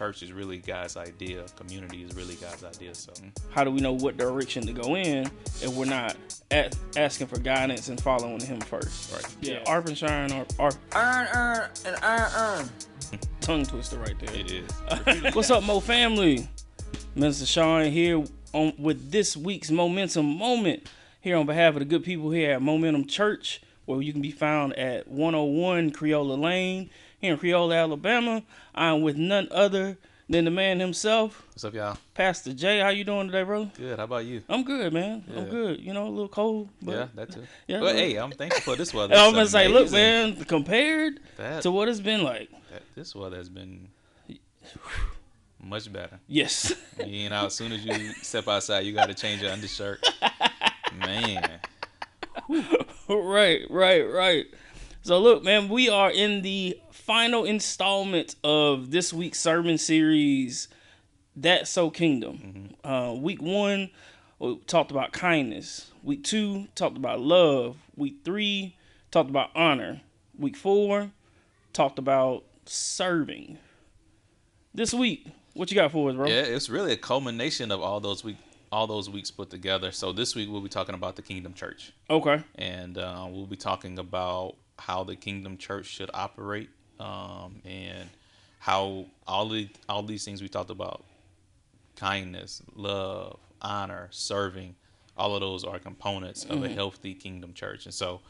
Church is really God's idea. Community is really God's idea. So How do we know what direction to go in if we're not asking for guidance and following Him first? right. Yeah, ARP and Shine are Iron. tongue twister right there. It is. What's up, Mo family? Mr. Sean here with this week's Momentum Moment here on behalf of the good people here at Momentum Church, where you can be found at 101 Creola Lane here in Creola, Alabama. I'm with none other than the man himself, What's up, y'all? Pastor Jay. How you doing today, bro? Good. How about you? I'm good, man. Yeah. I'm good. You know, a little cold, but Yeah, that too. yeah, But look. hey, I'm thankful for this weather. I'm It's gonna say, look, amazing. man, compared That, to what it's been like, this weather has been much better. yes. You know, as soon as you step outside, you got to change your undershirt. Man. Right. So look, man, we are in the final installment of this week's sermon series, That's So Kingdom. Week 1, we talked about kindness. Week 2, talked about love. Week 3, talked about honor. Week 4, talked about serving. This week, what you got for us, bro? Yeah, it's really a culmination of all those weeks put together. So this week we'll be talking about the Kingdom Church, Okay. and we'll be talking about how the Kingdom Church should operate, and how all these things we talked about, kindness, love, honor, serving, all of those are components of a healthy Kingdom Church. And so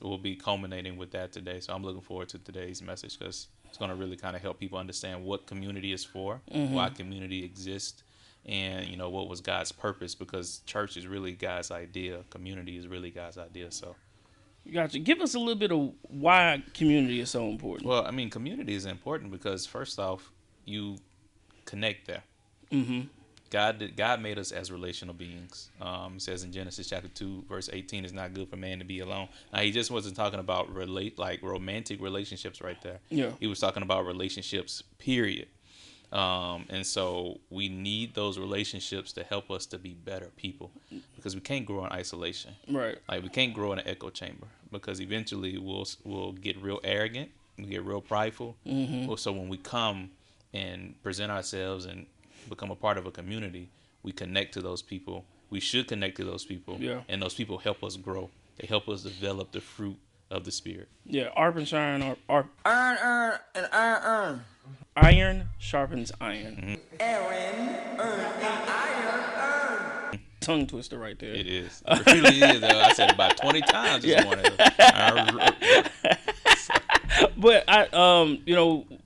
we'll be culminating with that today. So I'm looking forward to today's message, because it's going to really kind of help people understand what community is for, why community exists, and what was God's purpose, because church is really God's idea. Community is really God's idea. So, Gotcha. Give us a little bit of why community is so important. well, I mean, community is important because first off, you connect there. Mm-hmm. God made us as relational beings. It says in Genesis chapter 2, verse 18, it's not good for man to be alone. Now, he just wasn't talking about romantic relationships right there. Yeah. He was talking about relationships, period. And so we need those relationships to help us to be better people, because we can't grow in isolation. Right. Like, we can't grow in an echo chamber, because eventually we'll get real arrogant, we get real prideful. So when we come and present ourselves and become a part of a community, we connect to those people. We should connect to those people. Yeah. And those people help us grow. They help us develop the fruit of the Spirit. Yeah, ARP and Shine are Iron. iron sharpens iron. Tongue twister right there. It is. It really is. I said it about 20 times this morning. But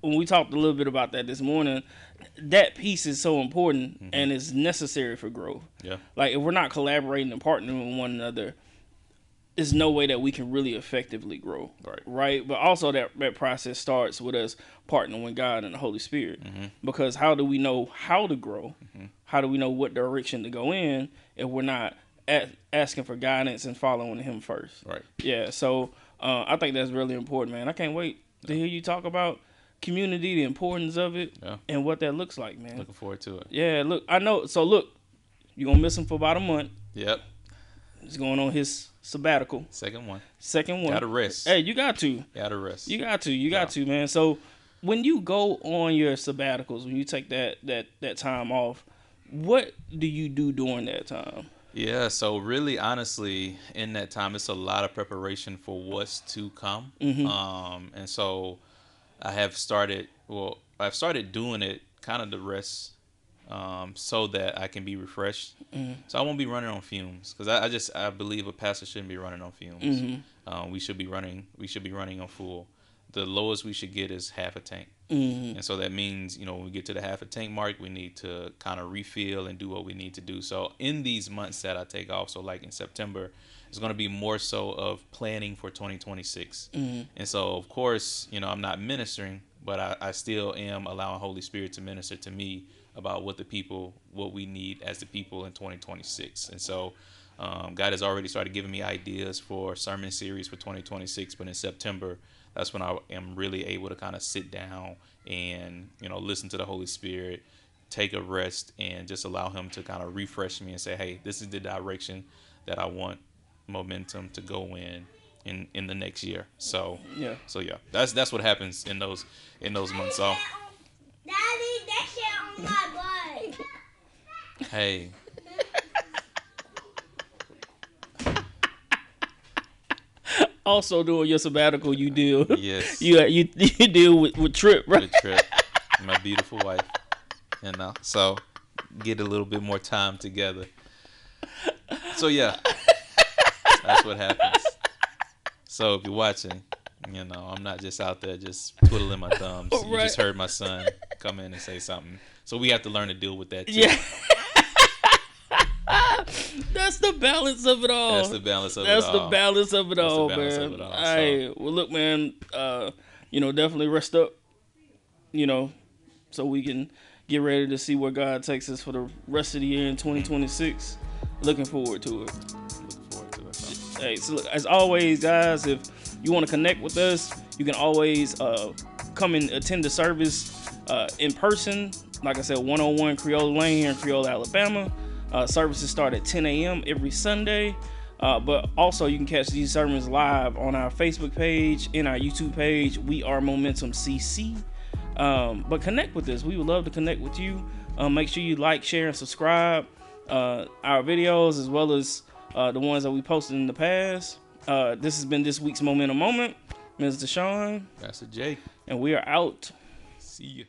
when we talked a little bit about that this morning, that piece is so important and is necessary for growth. Yeah. Like, if we're not collaborating and partnering with one another, there's no way that we can really effectively grow. Right. But also that process starts with us partnering with God and the Holy Spirit. Because how do we know how to grow? How do we know what direction to go in if we're not asking for guidance and following Him first? Right. Yeah. So I think that's really important, man. I can't wait to hear you talk about community, the importance of it, and what that looks like, man. Looking forward to it. Yeah, look, I know. So look, you're going to miss him for about a month. Yep. He's going on his sabbatical. Second one. Gotta rest. Hey, you got to. Gotta rest. You got to, man. So when you go on your sabbaticals, when you take that time off, what do you do during that time? Yeah, so really, honestly, in that time, it's a lot of preparation for what's to come. And so I've started doing it kind of to rest, so that I can be refreshed. So I won't be running on fumes, because I believe a pastor shouldn't be running on fumes. We should be running on full. The lowest we should get is half a tank. And so that means, when we get to the half a tank mark, we need to kind of refill and do what we need to do. So in these months that I take off, so like in September, it's going to be more so of planning for 2026. And so, of course, I'm not ministering, but I still am allowing Holy Spirit to minister to me about what we need as the people in 2026. And so God has already started giving me ideas for sermon series for 2026, but in September, that's when I am really able to kind of sit down and, listen to the Holy Spirit, take a rest, and just allow Him to kind of refresh me and say, hey, this is the direction that I want Momentum to go in the next year. So yeah, that's what happens in those months. So Hey, Also, during your sabbatical, you deal yes, you deal with Trip, with right? a trip. My beautiful wife, so get a little bit more time together. So yeah, that's what happens. So if you're watching, I'm not just out there just twiddling my thumbs. You Right. just heard my son come in and say something. So we have to learn to deal with that too. Yeah. That's the balance of it all. That's the balance of it That's the all. balance of it That's the all, balance man. of it all. All right. Well, look, man. Definitely rest up. So we can get ready to see where God takes us for the rest of the year in 2026. Looking forward to it. Looking forward to it. So. Hey, so look, as always, guys, if you want to connect with us, you can always come and attend the service in person. Like I said, 101 Creole Lane here in Creole, Alabama. Services start at 10 a.m. every Sunday. But also, you can catch these sermons live on our Facebook page, in our YouTube page. We are Momentum CC. But connect with us. We would love to connect with you. Make sure you like, share, and subscribe our videos as well as the ones that we posted in the past. This has been this week's Momentum Moment. Mr. Sean. Pastor Jay. And we are out. See you.